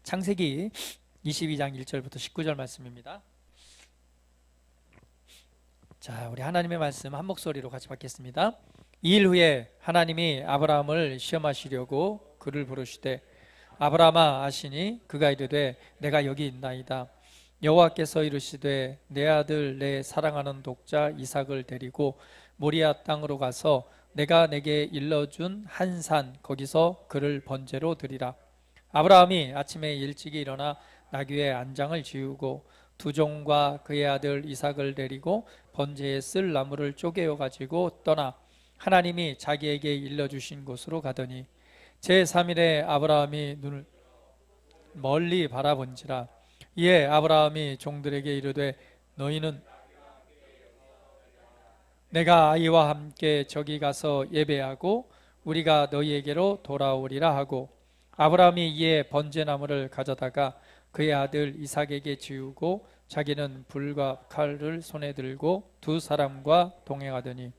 창세기 22장 1절부터 19절 말씀입니다. 자, 우리 하나님의 말씀 한 목소리로 같이 받겠습니다. 2일 후에 하나님이 아브라함을 시험하시려고 그를 부르시되 아브라함아 하시니 그가 이르되 내가 여기 있나이다. 여호와께서 이르시되 내 아들 내 사랑하는 독자 이삭을 데리고 모리아 땅으로 가서 내가 내게 일러준 한 산 거기서 그를 번제로 드리라. 아브라함이 아침에 일찍이 일어나 나귀의 안장을 지우고 두 종과 그의 아들 이삭을 데리고 번제에 쓸 나무를 쪼개어 가지고 떠나 하나님이 자기에게 일러주신 곳으로 가더니 제3일에 아브라함이 눈을 멀리 바라본지라. 이에 아브라함이 종들에게 이르되 너희는 내가 아이와 함께 저기 가서 예배하고 우리가 너희에게로 돌아오리라 하고 아브라함이 이에 번제나무를 가져다가 그의 아들 이삭에게 지우고 자기는 불과 칼을 손에 들고 두 사람과 동행하더니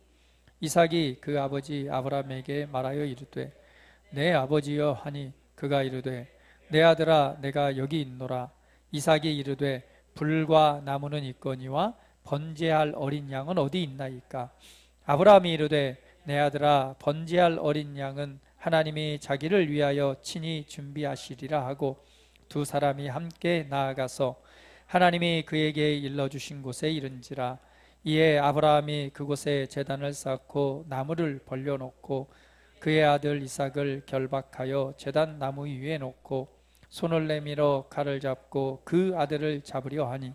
이삭이 그 아버지 아브라함에게 말하여 이르되 내 아버지여 하니 그가 이르되 내 아들아 내가 여기 있노라. 이삭이 이르되 불과 나무는 있거니와 번제할 어린 양은 어디 있나이까. 아브라함이 이르되 내 아들아 번제할 어린 양은 하나님이 자기를 위하여 친히 준비하시리라 하고 두 사람이 함께 나아가서 하나님이 그에게 일러주신 곳에 이른지라. 이에 아브라함이 그곳에 제단을 쌓고 나무를 벌려놓고 그의 아들 이삭을 결박하여 제단 나무 위에 놓고 손을 내밀어 칼을 잡고 그 아들을 잡으려 하니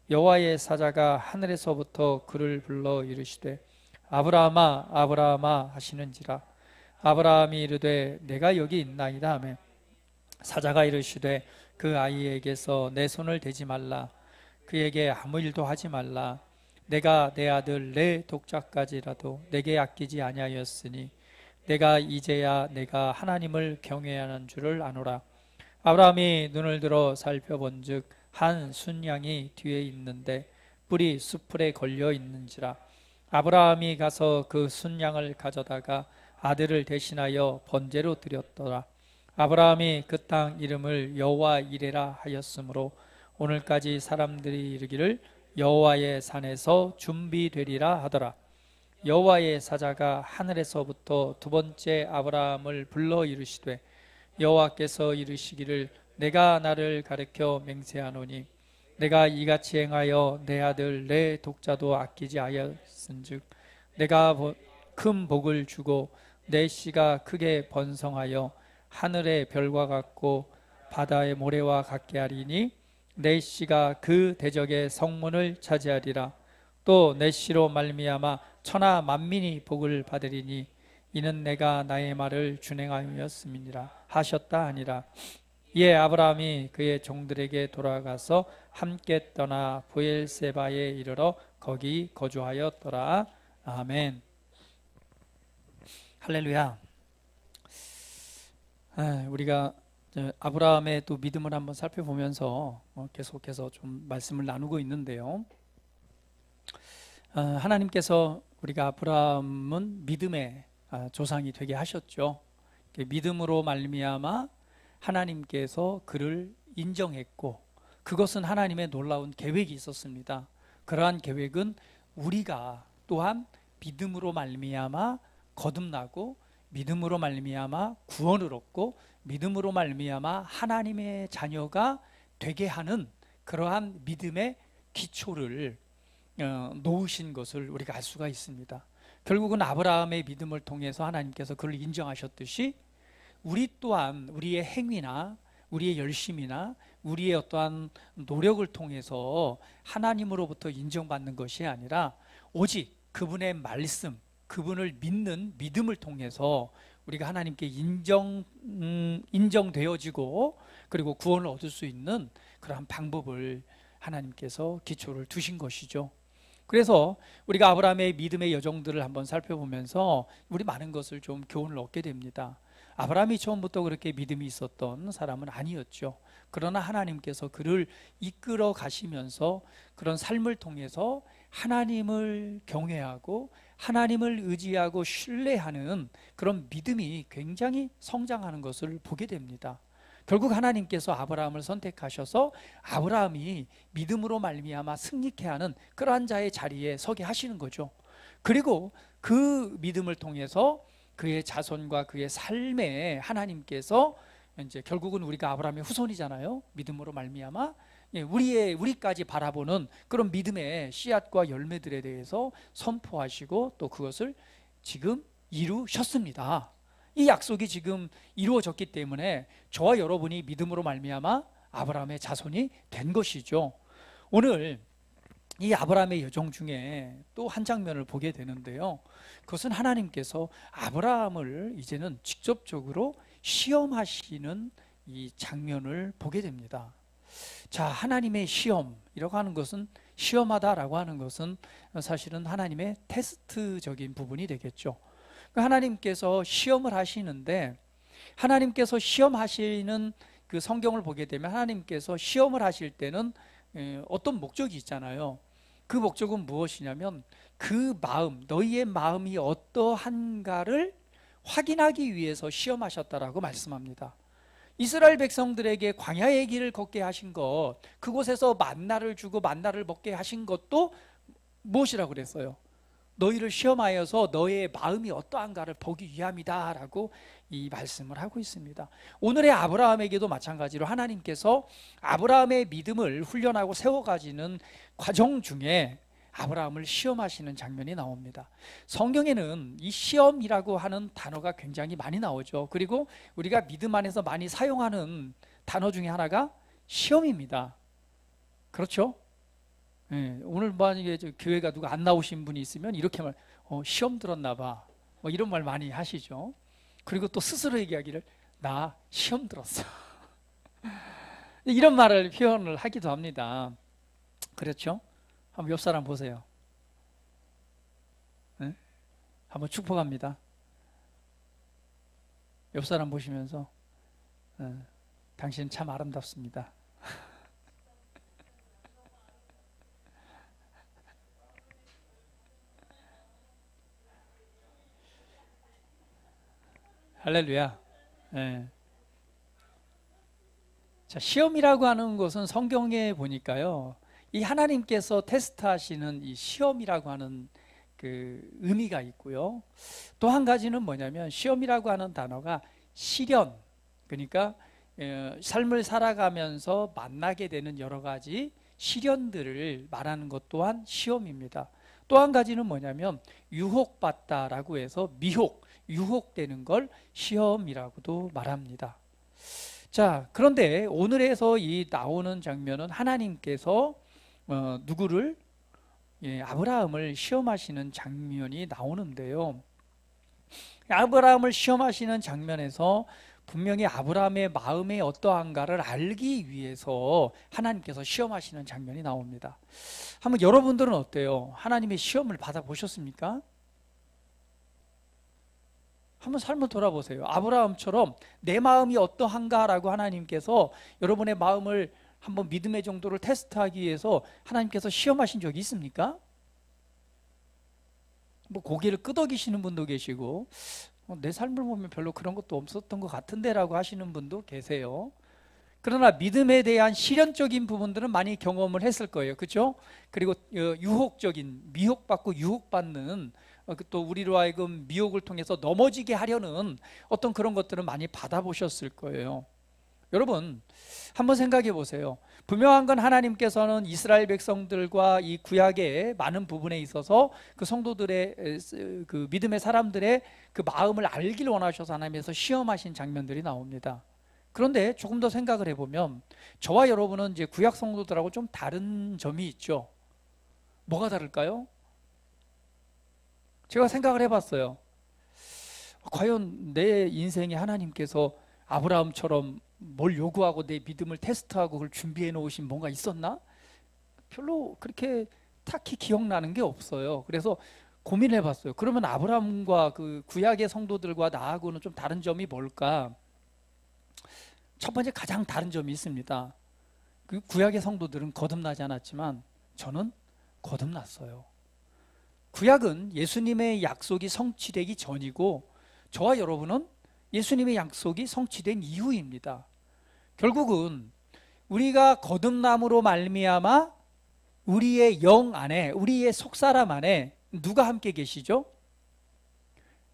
여호와의 사자가 하늘에서부터 그를 불러 이르시되 아브라함아 아브라함아 하시는지라. 아브라함이 이르되 내가 여기 있나이다 하매 사자가 이르시되 그 아이에게서 내 손을 대지 말라. 그에게 아무 일도 하지 말라. 내가 내 아들 내 독자까지라도 내게 아끼지 아니하였으니 내가 이제야 내가 하나님을 경외하는 줄을 아노라. 아브라함이 눈을 들어 살펴본즉 한 순양이 뒤에 있는데 뿔이 수풀에 걸려 있는지라. 아브라함이 가서 그 순양을 가져다가 아들을 대신하여 번제로 드렸더라. 아브라함이 그 땅 이름을 여호와 이레라 하였으므로 오늘까지 사람들이 이르기를 여호와의 산에서 준비되리라 하더라. 여호와의 사자가 하늘에서부터 두 번째 아브라함을 불러 이르시되 여호와께서 이르시기를 내가 나를 가르쳐 맹세하노니 내가 이같이 행하여 내 아들 내 독자도 아끼지 아니하였은즉 내가 큰 복을 주고 내 씨가 크게 번성하여 하늘의 별과 같고 바다의 모래와 같게 하리니 내 씨가 그 대적의 성문을 차지하리라. 또 내 씨로 말미암아 천하 만민이 복을 받으리니 이는 내가 나의 말을 준행하였음이니라 하셨다 하니라. 이에 아브라함이 그의 종들에게 돌아가서 함께 떠나 브엘세바에 이르러 거기 거주하였더라. 아멘. 할렐루야. 우리가 아브라함의 또 믿음을 한번 살펴보면서 계속해서 좀 말씀을 나누고 있는데요. 하나님께서 우리가 아브라함은 믿음의 조상이 되게 하셨죠. 믿음으로 말미암아 하나님께서 그를 인정했고 그것은 하나님의 놀라운 계획이 있었습니다. 그러한 계획은 우리가 또한 믿음으로 말미암아 거듭나고 믿음으로 말미암아 구원을 얻고 믿음으로 말미암아 하나님의 자녀가 되게 하는 그러한 믿음의 기초를 놓으신 것을 우리가 알 수가 있습니다. 결국은 아브라함의 믿음을 통해서 하나님께서 그를 인정하셨듯이 우리 또한 우리의 행위나 우리의 열심이나 우리의 어떠한 노력을 통해서 하나님으로부터 인정받는 것이 아니라 오직 그분의 말씀, 그분을 믿는 믿음을 통해서 우리가 하나님께 인정되어지고 그리고 구원을 얻을 수 있는 그러한 방법을 하나님께서 기초를 두신 것이죠. 그래서 우리가 아브라함의 믿음의 여정들을 한번 살펴보면서 우리 많은 것을 좀 교훈을 얻게 됩니다. 아브라함이 처음부터 그렇게 믿음이 있었던 사람은 아니었죠. 그러나 하나님께서 그를 이끌어 가시면서 그런 삶을 통해서 하나님을 경외하고 하나님을 의지하고 신뢰하는 그런 믿음이 굉장히 성장하는 것을 보게 됩니다. 결국 하나님께서 아브라함을 선택하셔서 아브라함이 믿음으로 말미암아 승리케 하는 그러한 자의 자리에 서게 하시는 거죠. 그리고 그 믿음을 통해서 그의 자손과 그의 삶에 하나님께서 이제 결국은 우리가 아브라함의 후손이잖아요. 믿음으로 말미암아 우리까지 바라보는 그런 믿음의 씨앗과 열매들에 대해서 선포하시고 또 그것을 지금 이루셨습니다. 이 약속이 지금 이루어졌기 때문에 저와 여러분이 믿음으로 말미암아 아브라함의 자손이 된 것이죠. 오늘 이 아브라함의 여정 중에 또 한 장면을 보게 되는데요. 그것은 하나님께서 아브라함을 이제는 직접적으로 시험하시는 이 장면을 보게 됩니다. 자, 하나님의 시험이라고 하는 것은, 시험하다라고 하는 것은 사실은 하나님의 테스트적인 부분이 되겠죠. 하나님께서 시험을 하시는데, 하나님께서 시험하시는 그 성경을 보게 되면 하나님께서 시험을 하실 때는 어떤 목적이 있잖아요. 그 목적은 무엇이냐면 그 마음, 너희의 마음이 어떠한가를 확인하기 위해서 시험하셨다라고 말씀합니다. 이스라엘 백성들에게 광야의 길을 걷게 하신 것, 그곳에서 만나를 주고 만나를 먹게 하신 것도 무엇이라고 그랬어요? 너희를 시험하여서 너의 마음이 어떠한가를 보기 위함이다 라고 이 말씀을 하고 있습니다. 오늘의 아브라함에게도 마찬가지로 하나님께서 아브라함의 믿음을 훈련하고 세워가지는 과정 중에 아브라함을 시험하시는 장면이 나옵니다. 성경에는 이 시험이라고 하는 단어가 굉장히 많이 나오죠. 그리고 우리가 믿음 안에서 많이 사용하는 단어 중에 하나가 시험입니다. 그렇죠? 오늘 만약에 교회가 누가 안 나오신 분이 있으면 이렇게 말, 시험 들었나 봐, 뭐 이런 말 많이 하시죠. 그리고 또 스스로 얘기하기를 나 시험 들었어 이런 말을 표현을 하기도 합니다. 그렇죠? 한번 옆 사람 보세요. 네? 한번 축복합니다. 옆 사람 보시면서 당신 참 아름답습니다. 할렐루야. 네. 자, 시험이라고 하는 것은 성경에 보니까요, 이 하나님께서 테스트하시는 이 시험이라고 하는 그 의미가 있고요. 또 한 가지는 뭐냐면 시험이라고 하는 단어가 시련, 그러니까 삶을 살아가면서 만나게 되는 여러 가지 시련들을 말하는 것 또한 시험입니다. 또 한 가지는 뭐냐면 유혹받다라고 해서 미혹, 유혹되는 걸 시험이라고도 말합니다. 자, 그런데 오늘에서 이 나오는 장면은 하나님께서 누구를, 아브라함을 시험하시는 장면이 나오는데요. 아브라함을 시험하시는 장면에서 분명히 아브라함의 마음이 어떠한가를 알기 위해서 하나님께서 시험하시는 장면이 나옵니다. 한번 여러분들은 어때요? 하나님의 시험을 받아보셨습니까? 한번 삶을 돌아보세요. 아브라함처럼 내 마음이 어떠한가라고 하나님께서 여러분의 마음을 한번 믿음의 정도를 테스트하기 위해서 하나님께서 시험하신 적이 있습니까? 뭐 고개를 끄덕이시는 분도 계시고 내 삶을 보면 별로 그런 것도 없었던 것 같은데 라고 하시는 분도 계세요. 그러나 믿음에 대한 시련적인 부분들은 많이 경험을 했을 거예요. 그렇죠? 그리고 유혹적인, 미혹받고 유혹받는, 또 우리로 하여금 미혹을 통해서 넘어지게 하려는 어떤 그런 것들은 많이 받아보셨을 거예요. 여러분 한번 생각해 보세요. 분명한 건 하나님께서는 이스라엘 백성들과 이 구약의 많은 부분에 있어서 그 성도들의 그 믿음의 사람들의 그 마음을 알기를 원하셔서 하나님께서 시험하신 장면들이 나옵니다. 그런데 조금 더 생각을 해보면 저와 여러분은 이제 구약 성도들하고 좀 다른 점이 있죠. 뭐가 다를까요? 제가 생각을 해봤어요. 과연 내 인생에 하나님께서 아브라함처럼 뭘 요구하고 내 믿음을 테스트하고 그걸 준비해 놓으신 뭔가 있었나? 별로 그렇게 딱히 기억나는 게 없어요. 그래서 고민해 봤어요. 그러면 아브라함과 그 구약의 성도들과 나하고는 좀 다른 점이 뭘까? 첫 번째 가장 다른 점이 있습니다. 그 구약의 성도들은 거듭나지 않았지만 저는 거듭났어요. 구약은 예수님의 약속이 성취되기 전이고 저와 여러분은 예수님의 약속이 성취된 이후입니다. 결국은 우리가 거듭남으로 말미암아 우리의 영 안에, 우리의 속사람 안에 누가 함께 계시죠?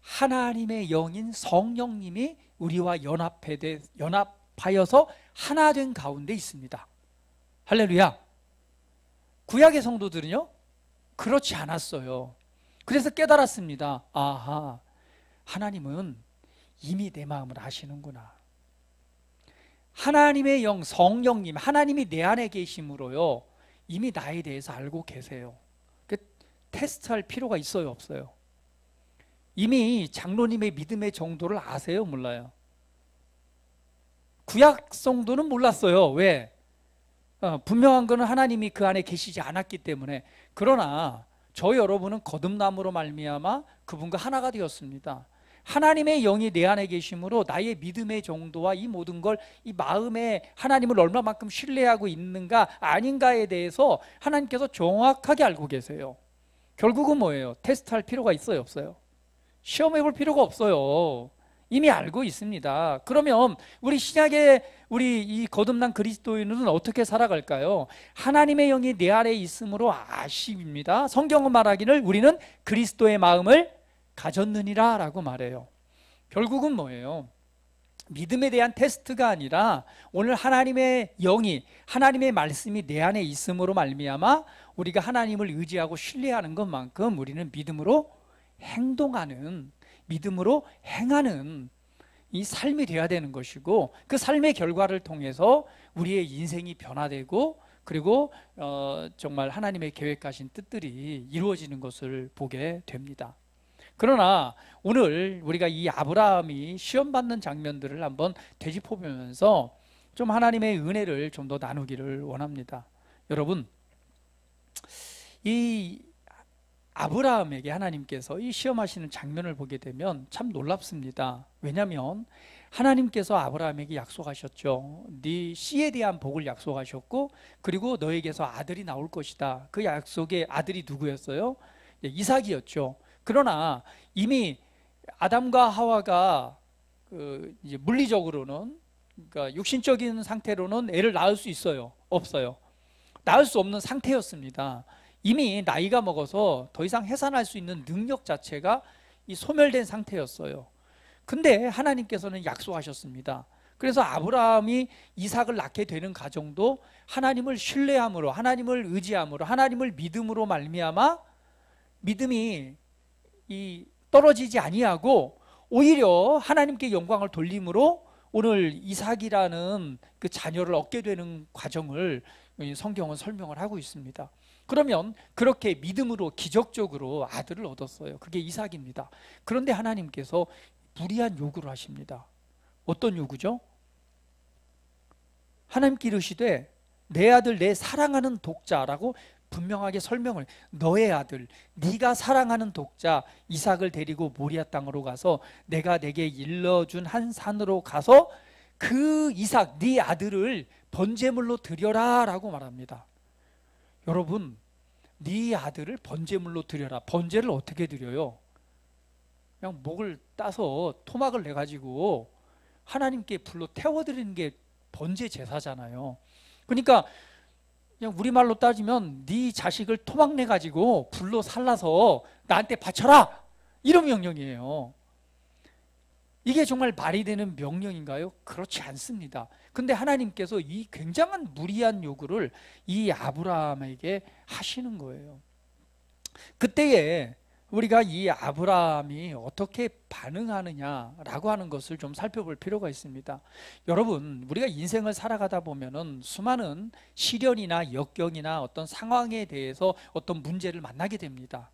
하나님의 영인 성령님이 우리와 연합하여서 하나 된 가운데 있습니다. 할렐루야. 구약의 성도들은요, 그렇지 않았어요. 그래서 깨달았습니다. 아하, 하나님은 이미 내 마음을 아시는구나. 하나님의 영, 성령님, 하나님이 내 안에 계심으로요, 이미 나에 대해서 알고 계세요. 테스트할 필요가 있어요, 없어요? 이미 장로님의 믿음의 정도를 아세요, 몰라요? 구약 성도는 몰랐어요. 왜? 분명한 것은 하나님이 그 안에 계시지 않았기 때문에. 그러나 저 여러분은 거듭남으로 말미암아 그분과 하나가 되었습니다. 하나님의 영이 내 안에 계심으로 나의 믿음의 정도와 이 모든 걸, 이 마음에 하나님을 얼마만큼 신뢰하고 있는가 아닌가에 대해서 하나님께서 정확하게 알고 계세요. 결국은 뭐예요? 테스트할 필요가 있어요, 없어요? 시험해 볼 필요가 없어요. 이미 알고 있습니다. 그러면 우리 신약의 우리 이 거듭난 그리스도인은 어떻게 살아갈까요? 하나님의 영이 내 안에 있으므로 아십니다. 성경은 말하기를 우리는 그리스도의 마음을 가졌느니라 라고 말해요. 결국은 뭐예요? 믿음에 대한 테스트가 아니라 오늘 하나님의 영이, 하나님의 말씀이 내 안에 있음으로 말미암아 우리가 하나님을 의지하고 신뢰하는 것만큼 우리는 믿음으로 행동하는, 믿음으로 행하는 이 삶이 되어야 되는 것이고, 그 삶의 결과를 통해서 우리의 인생이 변화되고, 그리고 정말 하나님의 계획하신 뜻들이 이루어지는 것을 보게 됩니다. 그러나 오늘 우리가 이 아브라함이 시험받는 장면들을 한번 되짚어보면서 좀 하나님의 은혜를 좀 더 나누기를 원합니다. 여러분, 이 아브라함에게 하나님께서 이 시험하시는 장면을 보게 되면 참 놀랍습니다. 왜냐하면 하나님께서 아브라함에게 약속하셨죠. 네 씨에 대한 복을 약속하셨고, 그리고 너에게서 아들이 나올 것이다. 그 약속의 아들이 누구였어요? 이삭이었죠. 그러나 이미 아담과 하와가 이제 물리적으로는, 그러니까 육신적인 상태로는 애를 낳을 수 있어요? 없어요? 낳을 수 없는 상태였습니다. 이미 나이가 먹어서 더 이상 해산할 수 있는 능력 자체가 소멸된 상태였어요. 근데 하나님께서는 약속하셨습니다. 그래서 아브라함이 이삭을 낳게 되는 과정도 하나님을 신뢰함으로, 하나님을 의지함으로, 하나님을 믿음으로 말미암아 믿음이 떨어지지 아니하고 오히려 하나님께 영광을 돌림으로 오늘 이삭이라는 그 자녀를 얻게 되는 과정을 성경은 설명을 하고 있습니다. 그러면 그렇게 믿음으로 기적적으로 아들을 얻었어요. 그게 이삭입니다. 그런데 하나님께서 무리한 요구를 하십니다. 어떤 요구죠? 하나님께 이르시되 내 아들, 내 사랑하는 독자라고 분명하게 설명을, 너의 아들, 네가 사랑하는 독자 이삭을 데리고 모리아 땅으로 가서 내가 내게 일러준 한 산으로 가서 그 이삭, 네 아들을 번제물로 드려라 라고 말합니다. 여러분, 네 아들을 번제물로 드려라. 번제를 어떻게 드려요? 그냥 목을 따서 토막을 내가지고 하나님께 불로 태워드리는 게 번제 제사잖아요. 그러니까 그냥 우리말로 따지면 네 자식을 토막 내가지고 불로 살라서 나한테 바쳐라, 이런 명령이에요. 이게 정말 말이 되는 명령인가요? 그렇지 않습니다. 근데 하나님께서 이 굉장한 무리한 요구를 이 아브라함에게 하시는 거예요. 그때에 우리가 이 아브라함이 어떻게 반응하느냐라고 하는 것을 좀 살펴볼 필요가 있습니다. 여러분, 우리가 인생을 살아가다 보면은 수많은 시련이나 역경이나 어떤 상황에 대해서 어떤 문제를 만나게 됩니다.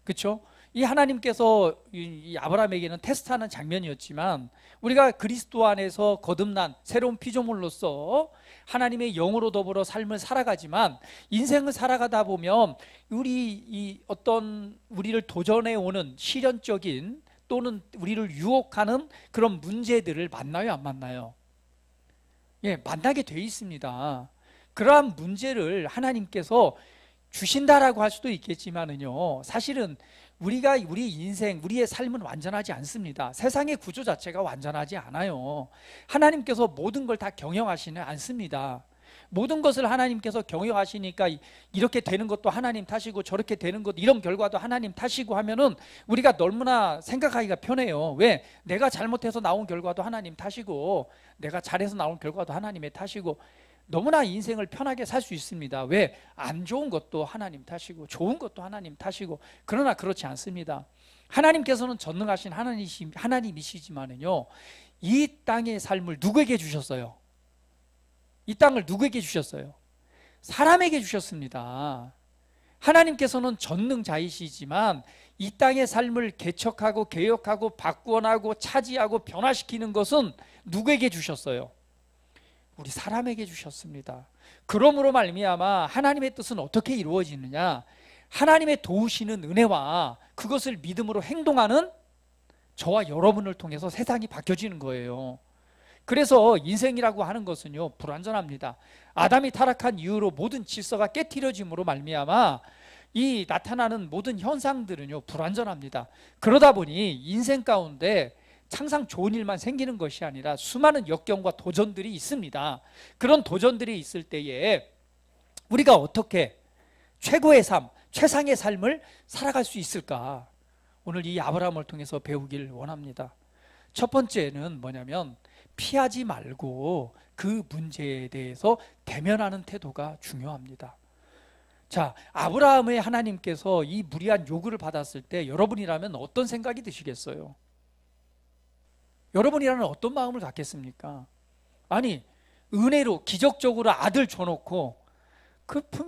그렇죠? 이 하나님께서 이 아브라함에게는 테스트하는 장면이었지만 우리가 그리스도 안에서 거듭난 새로운 피조물로서 하나님의 영으로 더불어 삶을 살아가지만 인생을 살아가다 보면 우리를 도전해 오는 시련적인 또는 우리를 유혹하는 그런 문제들을 만나요, 안 만나요? 예, 만나게 돼 있습니다. 그러한 문제를 하나님께서 주신다라고 할 수도 있겠지만은요, 사실은 우리 인생, 우리의 삶은 완전하지 않습니다. 세상의 구조 자체가 완전하지 않아요. 하나님께서 모든 걸 다 경영하시는 않습니다. 모든 것을 하나님께서 경영하시니까 이렇게 되는 것도 하나님 탓이고 저렇게 되는 것, 이런 결과도 하나님 탓이고 하면은 우리가 너무나 생각하기가 편해요. 왜? 내가 잘못해서 나온 결과도 하나님 탓이고 내가 잘해서 나온 결과도 하나님의 탓이고, 너무나 인생을 편하게 살 수 있습니다. 왜? 안 좋은 것도 하나님 탓이고 좋은 것도 하나님 탓이고. 그러나 그렇지 않습니다. 하나님께서는 전능하신 하나님이시지만은요, 이 땅의 삶을 누구에게 주셨어요? 이 땅을 누구에게 주셨어요? 사람에게 주셨습니다. 하나님께서는 전능자이시지만 이 땅의 삶을 개척하고 개혁하고 바꾸어나고 차지하고 변화시키는 것은 누구에게 주셨어요? 우리 사람에게 주셨습니다. 그러므로 말미암아 하나님의 뜻은 어떻게 이루어지느냐? 하나님의 도우시는 은혜와 그것을 믿음으로 행동하는 저와 여러분을 통해서 세상이 바뀌어지는 거예요. 그래서 인생이라고 하는 것은요, 불완전합니다. 아담이 타락한 이후로 모든 질서가 깨트려짐으로 말미암아 이 나타나는 모든 현상들은요, 불완전합니다. 그러다 보니 인생 가운데 항상 좋은 일만 생기는 것이 아니라 수많은 역경과 도전들이 있습니다. 그런 도전들이 있을 때에 우리가 어떻게 최고의 삶, 최상의 삶을 살아갈 수 있을까? 오늘 이 아브라함을 통해서 배우길 원합니다. 첫 번째는 뭐냐면 피하지 말고 그 문제에 대해서 대면하는 태도가 중요합니다. 자, 아브라함의 하나님께서 이 무리한 요구를 받았을 때 여러분이라면 어떤 생각이 드시겠어요? 여러분이라면 어떤 마음을 갖겠습니까? 아니, 은혜로 기적적으로 아들 줘놓고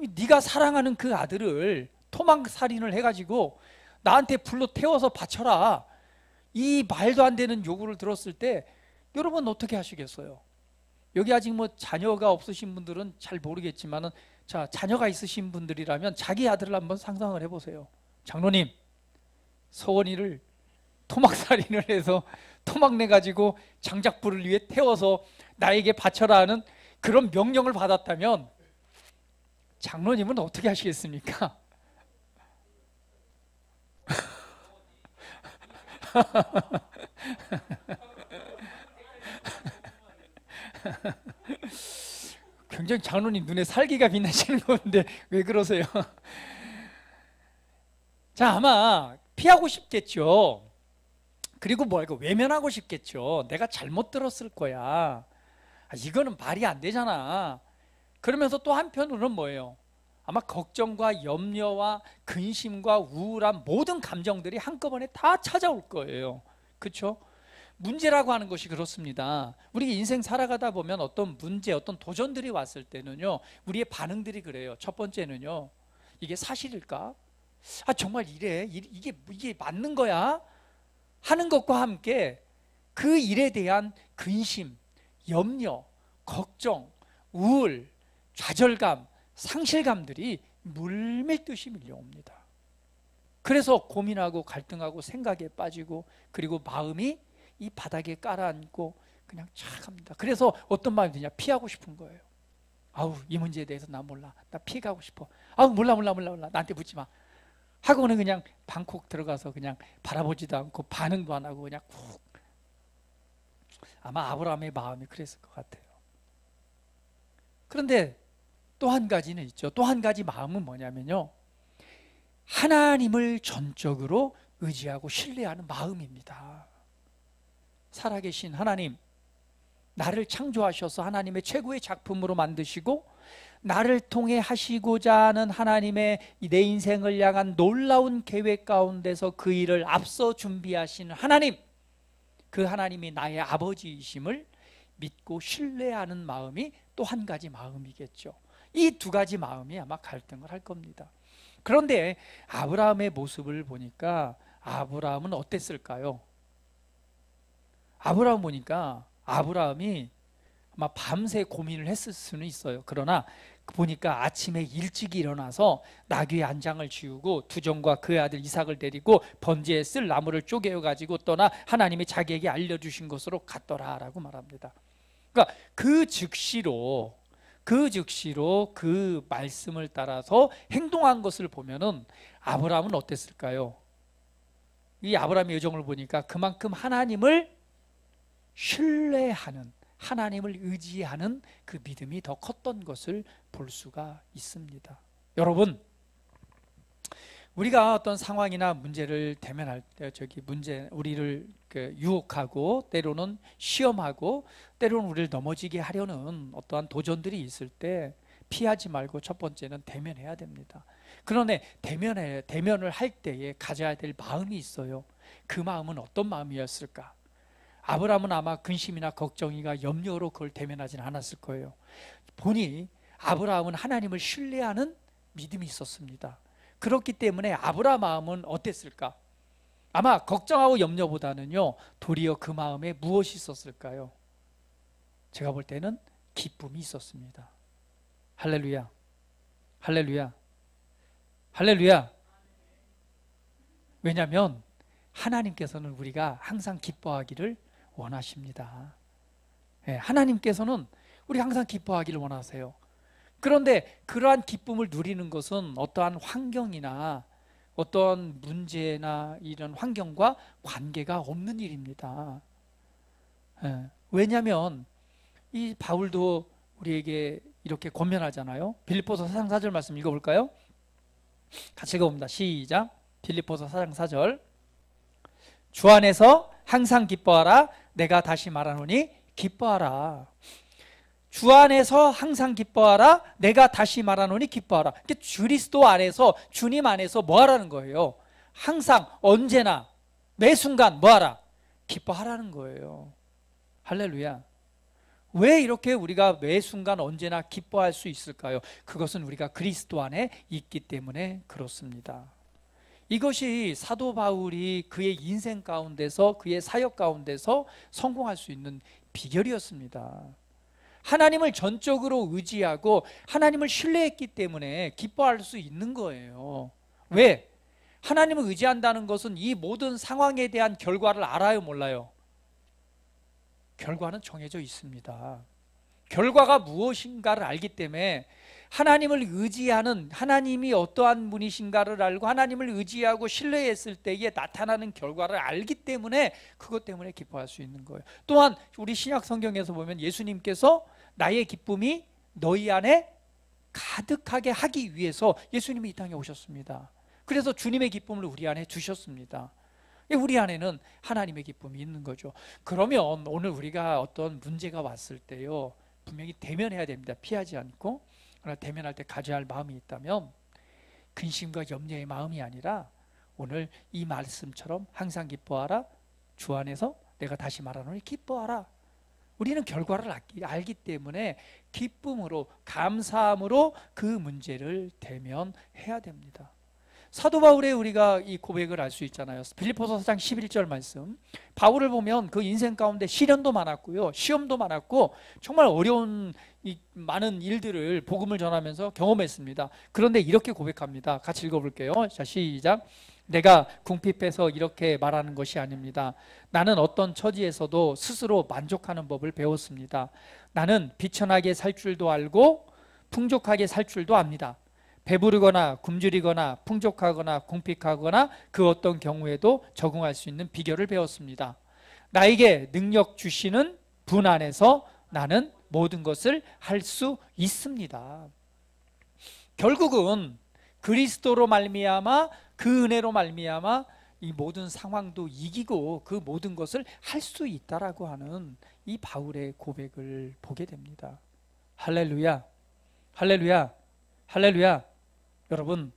네가 사랑하는 그 아들을 토막살인을 해가지고 나한테 불로 태워서 바쳐라, 이 말도 안 되는 요구를 들었을 때 여러분 어떻게 하시겠어요? 여기 아직 뭐 자녀가 없으신 분들은 잘 모르겠지만은, 자, 자녀가 있으신 분들이라면 자기 아들을 한번 상상을 해보세요. 장로님, 서원이를 토막살인을 해서 토막 내가지고 장작불을 위해 태워서 나에게 바쳐라 하는 그런 명령을 받았다면 장로님은 어떻게 하시겠습니까? 굉장히 장로님 눈에 살기가 빛나시는 건데 왜 그러세요? 자, 아마 피하고 싶겠죠. 그리고 외면하고 싶겠죠. 내가 잘못 들었을 거야. 이거는 말이 안 되잖아. 그러면서 또 한편으로는 뭐예요? 아마 걱정과 염려와 근심과 우울한 모든 감정들이 한꺼번에 다 찾아올 거예요. 그렇죠? 문제라고 하는 것이 그렇습니다. 우리 인생 살아가다 보면 어떤 문제, 어떤 도전들이 왔을 때는요, 우리의 반응들이 그래요. 첫 번째는요, 이게 사실일까? 정말 이게 맞는 거야? 하는 것과 함께 그 일에 대한 근심, 염려, 걱정, 우울, 좌절감, 상실감들이 물밀듯이 밀려옵니다. 그래서 고민하고 갈등하고 생각에 빠지고, 그리고 마음이 이 바닥에 깔아앉고 그냥 착 합니다. 그래서 어떤 마음이 드냐? 피하고 싶은 거예요. 이 문제에 대해서 나 몰라, 나 피해가고 싶어. 몰라, 나한테 묻지 마 하고는 그냥 방콕 들어가서 그냥 바라보지도 않고 반응도 안 하고 그냥 쿡. 아마 아브라함의 마음이 그랬을 것 같아요. 그런데 또 한 가지는 있죠. 또 한 가지 마음은 뭐냐면요, 하나님을 전적으로 의지하고 신뢰하는 마음입니다. 살아계신 하나님, 나를 창조하셔서 하나님의 최고의 작품으로 만드시고 나를 통해 하시고자 하는 하나님의 내 인생을 향한 놀라운 계획 가운데서 그 일을 앞서 준비하시는 하나님, 그 하나님이 나의 아버지이심을 믿고 신뢰하는 마음이 또 한 가지 마음이겠죠. 이 두 가지 마음이 아마 갈등을 할 겁니다. 그런데 아브라함의 모습을 보니까 아브라함은 어땠을까요? 아브라함 보니까 아브라함이 아마 밤새 고민을 했을 수는 있어요. 그러나 보니까 아침에 일찍 일어나서 나귀 한 장을 지우고 두종과 그의 아들 이삭을 데리고 번제에 쓸 나무를 쪼개어 가지고 떠나 하나님이 자기에게 알려주신 곳으로 갔더라라고 말합니다. 그러니까 그 즉시로 그 말씀을 따라서 행동한 것을 보면은 아브라함은 어땠을까요? 이 아브라함의 여정을 보니까 그만큼 하나님을 신뢰하는, 하나님을 의지하는 그 믿음이 더 컸던 것을 볼 수가 있습니다. 여러분, 우리가 어떤 상황이나 문제를 대면할 때 우리를 유혹하고 때로는 시험하고 때로는 우리를 넘어지게 하려는 어떠한 도전들이 있을 때 피하지 말고 첫 번째는 대면해야 됩니다. 그런데 대면을 할 때에 가져야 될 마음이 있어요. 그 마음은 어떤 마음이었을까? 아브라함은 아마 근심이나 걱정이나 염려로 그걸 대면하지는 않았을 거예요. 보니 아브라함은 하나님을 신뢰하는 믿음이 있었습니다. 그렇기 때문에 아브라함 마음은 어땠을까? 아마 걱정하고 염려보다는요, 도리어 그 마음에 무엇이 있었을까요? 제가 볼 때는 기쁨이 있었습니다. 할렐루야, 할렐루야, 할렐루야. 왜냐하면 하나님께서는 우리가 항상 기뻐하기를 원하십니다. 하나님께서는 우리 항상 기뻐하기를 원하세요. 그런데 그러한 기쁨을 누리는 것은 어떠한 환경이나 어떠한 문제나 이런 환경과 관계가 없는 일입니다. 왜냐하면 이 바울도 우리에게 이렇게 권면하잖아요. 빌립보서 4장 4절 말씀 읽어볼까요? 같이 읽어봅니다. 시작. 빌립보서 4장 4절. 주 안에서 항상 기뻐하라. 내가 다시 말하노니 기뻐하라. 주 안에서 항상 기뻐하라. 내가 다시 말하노니 기뻐하라. 그리스도 안에서, 주님 안에서 뭐 하라는 거예요? 항상, 언제나, 매 순간 뭐 하라? 기뻐하라는 거예요. 할렐루야. 왜 이렇게 우리가 매 순간 언제나 기뻐할 수 있을까요? 그것은 우리가 그리스도 안에 있기 때문에 그렇습니다. 이것이 사도 바울이 그의 인생 가운데서, 그의 사역 가운데서 성공할 수 있는 비결이었습니다. 하나님을 전적으로 의지하고 하나님을 신뢰했기 때문에 기뻐할 수 있는 거예요. 왜? 하나님을 의지한다는 것은 이 모든 상황에 대한 결과를 알아요, 몰라요? 결과는 정해져 있습니다. 결과가 무엇인가를 알기 때문에 하나님을 의지하는, 하나님이 어떠한 분이신가를 알고 하나님을 의지하고 신뢰했을 때에 나타나는 결과를 알기 때문에 그것 때문에 기뻐할 수 있는 거예요. 또한 우리 신약 성경에서 보면 예수님께서 나의 기쁨이 너희 안에 가득하게 하기 위해서 예수님이 이 땅에 오셨습니다. 그래서 주님의 기쁨을 우리 안에 주셨습니다. 우리 안에는 하나님의 기쁨이 있는 거죠. 그러면 오늘 우리가 어떤 문제가 왔을 때요, 분명히 대면해야 됩니다. 피하지 않고. 그러나 대면할 때 가져야 할 마음이 있다면 근심과 염려의 마음이 아니라 오늘 이 말씀처럼 항상 기뻐하라. 주 안에서 내가 다시 말하노니 기뻐하라. 우리는 결과를 알기 때문에 기쁨으로, 감사함으로 그 문제를 대면해야 됩니다. 사도 바울의 우리가 이 고백을 알 수 있잖아요. 빌립보서 4장 11절 말씀. 바울을 보면 그 인생 가운데 시련도 많았고요, 시험도 많았고 정말 어려운 많은 일들을 복음을 전하면서 경험했습니다. 그런데 이렇게 고백합니다. 같이 읽어볼게요. 자, 시작. 내가 궁핍해서 이렇게 말하는 것이 아닙니다. 나는 어떤 처지에서도 스스로 만족하는 법을 배웠습니다. 나는 비천하게 살 줄도 알고 풍족하게 살 줄도 압니다. 배부르거나 굶주리거나 풍족하거나 궁핍하거나 그 어떤 경우에도 적응할 수 있는 비결을 배웠습니다. 나에게 능력 주시는 분 안에서 나는 모든 것을 할 수 있습니다. 결국은 그리스도로 말미암아, 그 은혜로 말미암아 이 모든 상황도 이기고 그 모든 것을 할 수 있다라고 하는 이 바울의 고백을 보게 됩니다. 할렐루야, 할렐루야, 할렐루야. 여러분,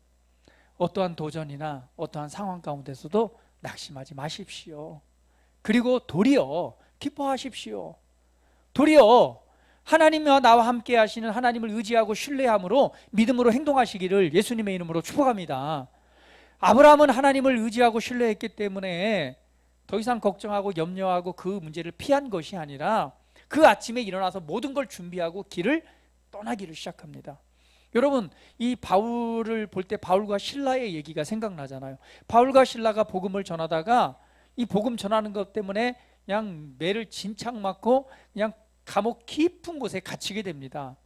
어떠한 도전이나 어떠한 상황 가운데서도 낙심하지 마십시오. 그리고 도리어 기뻐하십시오. 도리어 하나님과 나와 함께 하시는 하나님을 의지하고 신뢰함으로 믿음으로 행동하시기를 예수님의 이름으로 축복합니다. 아브라함은 하나님을 의지하고 신뢰했기 때문에 더 이상 걱정하고 염려하고 그 문제를 피한 것이 아니라 그 아침에 일어나서 모든 걸 준비하고 길을 떠나기를 시작합니다. 여러분, 이 바울을 볼 때 바울과 실라의 얘기가 생각나잖아요. 바울과 실라가 복음을 전하다가 이 복음 전하는 것 때문에 그냥 매를 진창 맞고 그냥 감옥 깊은 곳에 갇히게 됩니다.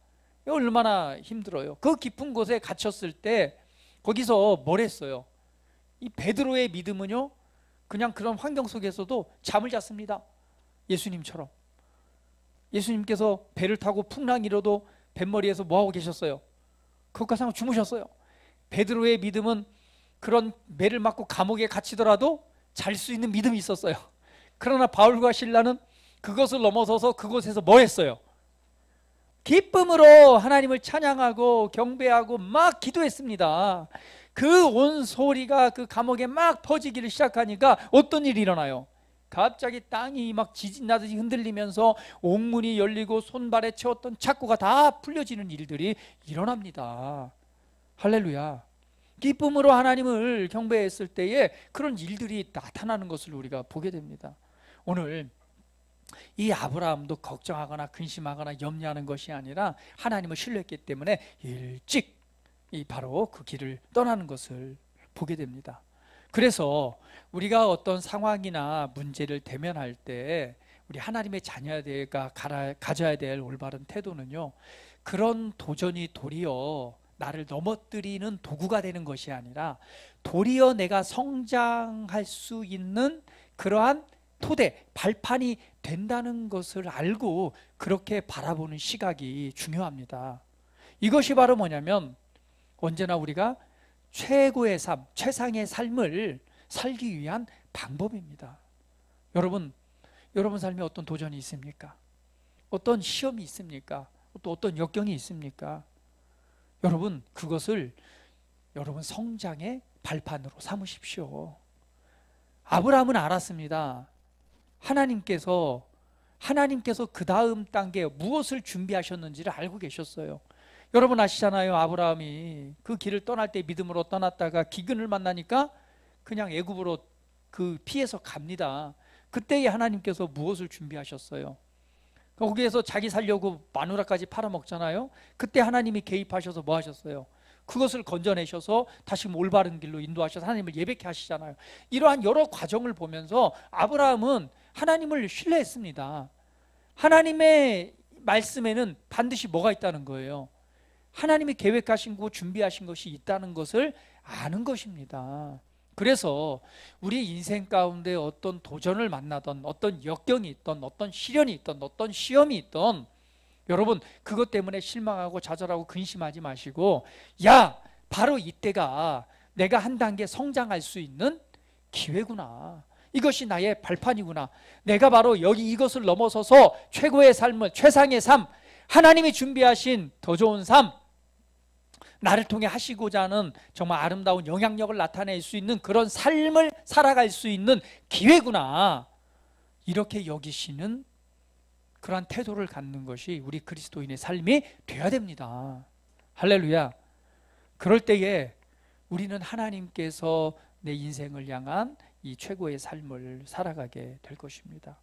얼마나 힘들어요. 그 깊은 곳에 갇혔을 때 거기서 뭘 했어요? 이 베드로의 믿음은요, 그냥 그런 환경 속에서도 잠을 잤습니다. 예수님처럼. 예수님께서 배를 타고 풍랑 일어도 뱃머리에서 뭐하고 계셨어요? 그것과 주무셨어요. 베드로의 믿음은 그런 매를 맞고 감옥에 갇히더라도 잘 수 있는 믿음이 있었어요. 그러나 바울과 실라는 그것을 넘어서서 그곳에서 뭐 했어요? 기쁨으로 하나님을 찬양하고 경배하고 막 기도했습니다. 그 온 소리가 그 감옥에 막 퍼지기를 시작하니까 어떤 일이 일어나요? 갑자기 땅이 막 지진 나듯이 흔들리면서 옥문이 열리고 손발에 채웠던 착고가 다 풀려지는 일들이 일어납니다. 할렐루야. 기쁨으로 하나님을 경배했을 때에 그런 일들이 나타나는 것을 우리가 보게 됩니다. 오늘 이 아브라함도 걱정하거나 근심하거나 염려하는 것이 아니라 하나님을 신뢰했기 때문에 일찍 바로 그 길을 떠나는 것을 보게 됩니다. 그래서 우리가 어떤 상황이나 문제를 대면할 때 우리 하나님의 자녀가 가져야 될 올바른 태도는요, 그런 도전이 도리어 나를 넘어뜨리는 도구가 되는 것이 아니라 도리어 내가 성장할 수 있는 그러한 토대, 발판이 된다는 것을 알고 그렇게 바라보는 시각이 중요합니다. 이것이 바로 뭐냐면 언제나 우리가 최고의 삶, 최상의 삶을 살기 위한 방법입니다. 여러분 삶에 어떤 도전이 있습니까? 어떤 시험이 있습니까? 또 어떤 역경이 있습니까? 여러분 그것을 여러분 성장의 발판으로 삼으십시오. 아브라함은 알았습니다. 하나님께서 그 다음 단계 무엇을 준비하셨는지를 알고 계셨어요. 여러분 아시잖아요. 아브라함이 그 길을 떠날 때 믿음으로 떠났다가 기근을 만나니까 그냥 애굽으로 피해서 갑니다. 그때에 하나님께서 무엇을 준비하셨어요? 거기에서 자기 살려고 마누라까지 팔아먹잖아요. 그때 하나님이 개입하셔서 뭐 하셨어요? 그것을 건져내셔서 다시 올바른 길로 인도하셔서 하나님을 예배케 하시잖아요. 이러한 여러 과정을 보면서 아브라함은 하나님을 신뢰했습니다. 하나님의 말씀에는 반드시 뭐가 있다는 거예요? 하나님이 계획하신 거 준비하신 것이 있다는 것을 아는 것입니다. 그래서 우리 인생 가운데 어떤 도전을 만나던 어떤 역경이 있던 어떤 시련이 있던 어떤 시험이 있던 여러분 그것 때문에 실망하고 좌절하고 근심하지 마시고 바로 이때가 내가 한 단계 성장할 수 있는 기회구나. 이것이 나의 발판이구나. 내가 바로 이것을 넘어서서 최고의 삶을 최상의 삶 하나님이 준비하신 더 좋은 삶 나를 통해 하시고자 하는 정말 아름다운 영향력을 나타낼 수 있는 그런 삶을 살아갈 수 있는 기회구나. 이렇게 여기시는 그러한 태도를 갖는 것이 우리 그리스도인의 삶이 되어야 됩니다. 할렐루야. 그럴 때에 우리는 하나님께서 내 인생을 향한 이 최고의 삶을 살아가게 될 것입니다.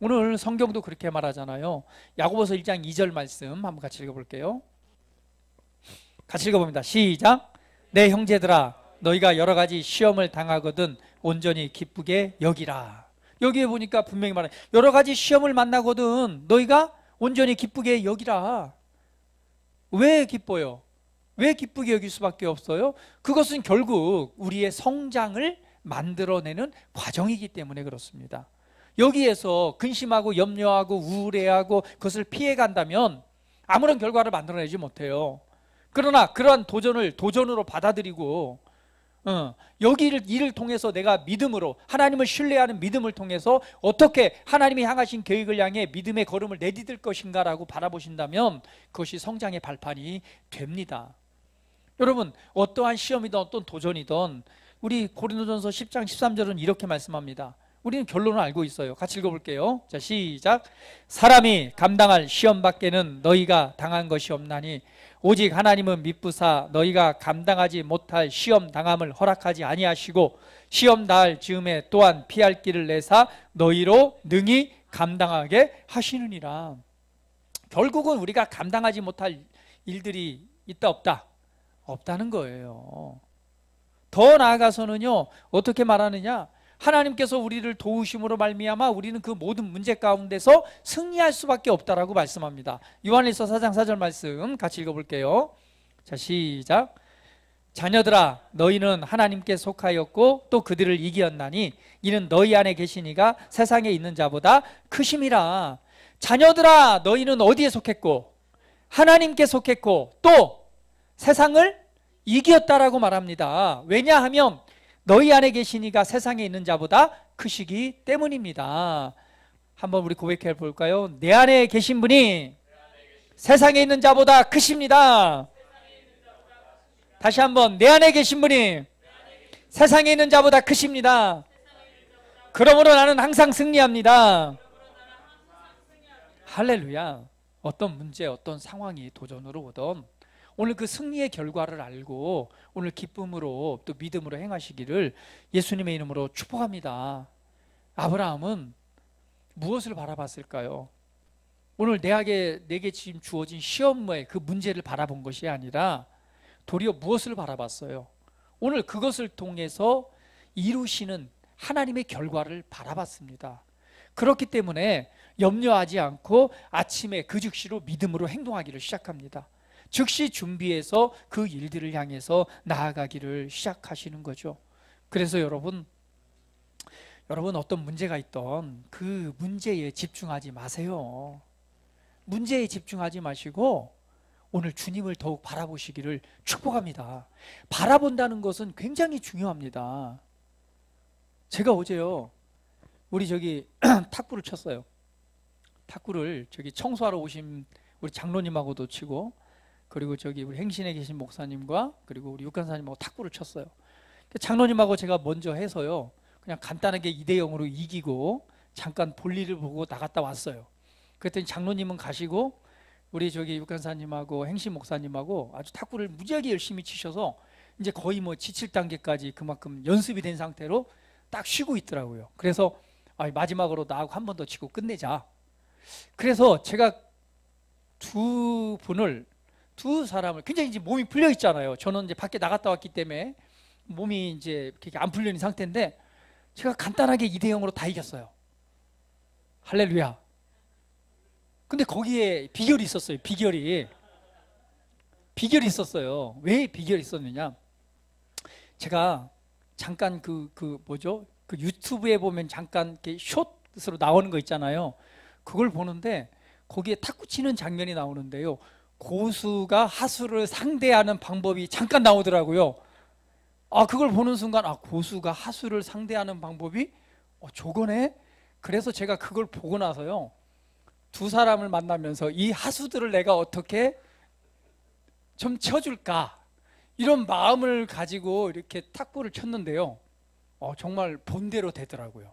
오늘 성경도 그렇게 말하잖아요. 야고보서 1장 2절 말씀 한번 같이 읽어볼게요. 같이 읽어봅니다. 시작. 내 형제들아 너희가 여러 가지 시험을 당하거든 온전히 기쁘게 여기라. 여기에 보니까 분명히 말해 여러 가지 시험을 만나거든 너희가 온전히 기쁘게 여기라. 왜 기뻐요? 왜 기쁘게 여길 수밖에 없어요? 그것은 결국 우리의 성장을 만들어내는 과정이기 때문에 그렇습니다. 여기에서 근심하고 염려하고 우울해하고 그것을 피해간다면 아무런 결과를 만들어내지 못해요. 그러나 그러한 도전을 도전으로 받아들이고 이를 통해서 내가 믿음으로 하나님을 신뢰하는 믿음을 통해서 어떻게 하나님이 향하신 계획을 향해 믿음의 걸음을 내디딜 것인가라고 바라보신다면 그것이 성장의 발판이 됩니다. 여러분 어떠한 시험이든 어떤 도전이든 우리 고린도전서 10장 13절은 이렇게 말씀합니다. 우리는 결론을 알고 있어요. 같이 읽어볼게요. 자 시작. 사람이 감당할 시험 밖에는 너희가 당한 것이 없나니 오직 하나님은 미쁘사 너희가 감당하지 못할 시험 당함을 허락하지 아니하시고 시험 당할 즈음에 또한 피할 길을 내사 너희로 능히 감당하게 하시느니라. 결국은 우리가 감당하지 못할 일들이 있다 없다? 없다는 거예요. 더 나아가서는요 어떻게 말하느냐, 하나님께서 우리를 도우심으로 말미암아 우리는 그 모든 문제 가운데서 승리할 수밖에 없다라고 말씀합니다. 요한일서 4장 4절 말씀 같이 읽어볼게요. 자 시작. 자녀들아 너희는 하나님께 속하였고 또 그들을 이기었나니 이는 너희 안에 계신 이가 세상에 있는 자보다 크심이라. 자녀들아 너희는 어디에 속했고 하나님께 속했고 또 세상을 이기었다라고 말합니다. 왜냐하면 너희 안에 계신 이가 세상에 있는 자보다 크시기 때문입니다. 한번 우리 고백해 볼까요? 내 안에 계신 분이 세상에 있는 자보다 크십니다. 다시 한번, 내 안에 계신 분이 세상에 있는 자보다 크십니다. 그러므로 나는 항상 승리합니다. 할렐루야. 어떤 문제, 어떤 상황이 도전으로 오던 오늘 그 승리의 결과를 알고 오늘 기쁨으로 또 믿음으로 행하시기를 예수님의 이름으로 축복합니다. 아브라함은 무엇을 바라봤을까요? 오늘 내게 지금 주어진 시험의 그 문제를 바라본 것이 아니라 도리어 무엇을 바라봤어요? 오늘 그것을 통해서 이루시는 하나님의 결과를 바라봤습니다. 그렇기 때문에 염려하지 않고 아침에 그 즉시로 믿음으로 행동하기를 시작합니다. 즉시 준비해서 그 일들을 향해서 나아가기를 시작하시는 거죠. 그래서 여러분 어떤 문제가 있던 그 문제에 집중하지 마세요. 문제에 집중하지 마시고 오늘 주님을 더욱 바라보시기를 축복합니다. 바라본다는 것은 굉장히 중요합니다. 제가 어제요, 우리 저기 탁구를 쳤어요. 탁구를 저기 청소하러 오신 우리 장로님하고도 치고, 그리고 저기 우리 행신에 계신 목사님과 그리고 우리 육간사님하고 탁구를 쳤어요. 장로님하고 제가 먼저 해서요, 그냥 간단하게 2대0으로 이기고 잠깐 볼일을 보고 나갔다 왔어요. 그랬더니 장로님은 가시고 우리 저기 육간사님하고 행신 목사님하고 아주 탁구를 무지하게 열심히 치셔서 이제 거의 뭐 지칠 단계까지 그만큼 연습이 된 상태로 딱 쉬고 있더라고요. 그래서 마지막으로 나하고 한 번 더 치고 끝내자. 그래서 제가 두 사람을 굉장히 이제 몸이 풀려 있잖아요. 저는 이제 밖에 나갔다 왔기 때문에 몸이 이제 그렇게 안 풀려 있는 상태인데 제가 간단하게 2대0으로 다 이겼어요. 할렐루야. 근데 거기에 비결이 있었어요. 비결이 있었어요. 왜 비결이 있었느냐? 제가 잠깐 그 유튜브에 보면 잠깐 이렇게 숏으로 나오는 거 있잖아요. 그걸 보는데 거기에 탁구 치는 장면이 나오는데요. 고수가 하수를 상대하는 방법이 잠깐 나오더라고요. 그걸 보는 순간 고수가 하수를 상대하는 방법이 저거네. 그래서 제가 그걸 보고 나서요, 두 사람을 만나면서 이 하수들을 내가 어떻게 좀 쳐줄까, 이런 마음을 가지고 이렇게 탁구를 쳤는데요, 정말 본대로 되더라고요.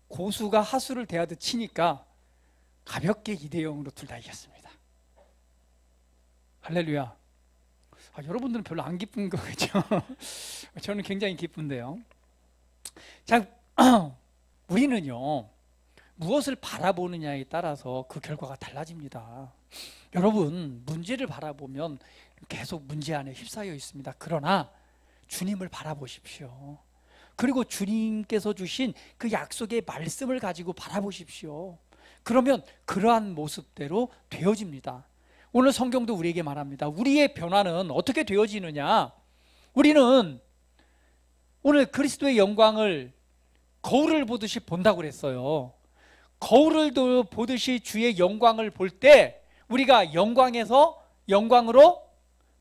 고수가 하수를 대하듯 치니까 가볍게 2대0으로 둘 다 이겼습니다. 할렐루야. 여러분들은 별로 안 기쁜 거겠죠? 저는 굉장히 기쁜데요. 자, 우리는요, 무엇을 바라보느냐에 따라서 그 결과가 달라집니다. 여러분, 문제를 바라보면 계속 문제 안에 휩싸여 있습니다. 그러나 주님을 바라보십시오. 그리고 주님께서 주신 그 약속의 말씀을 가지고 바라보십시오. 그러면 그러한 모습대로 되어집니다. 오늘 성경도 우리에게 말합니다. 우리의 변화는 어떻게 되어지느냐? 우리는 오늘 그리스도의 영광을 거울을 보듯이 본다고 그랬어요. 거울을 보듯이 주의 영광을 볼 때 우리가 영광에서 영광으로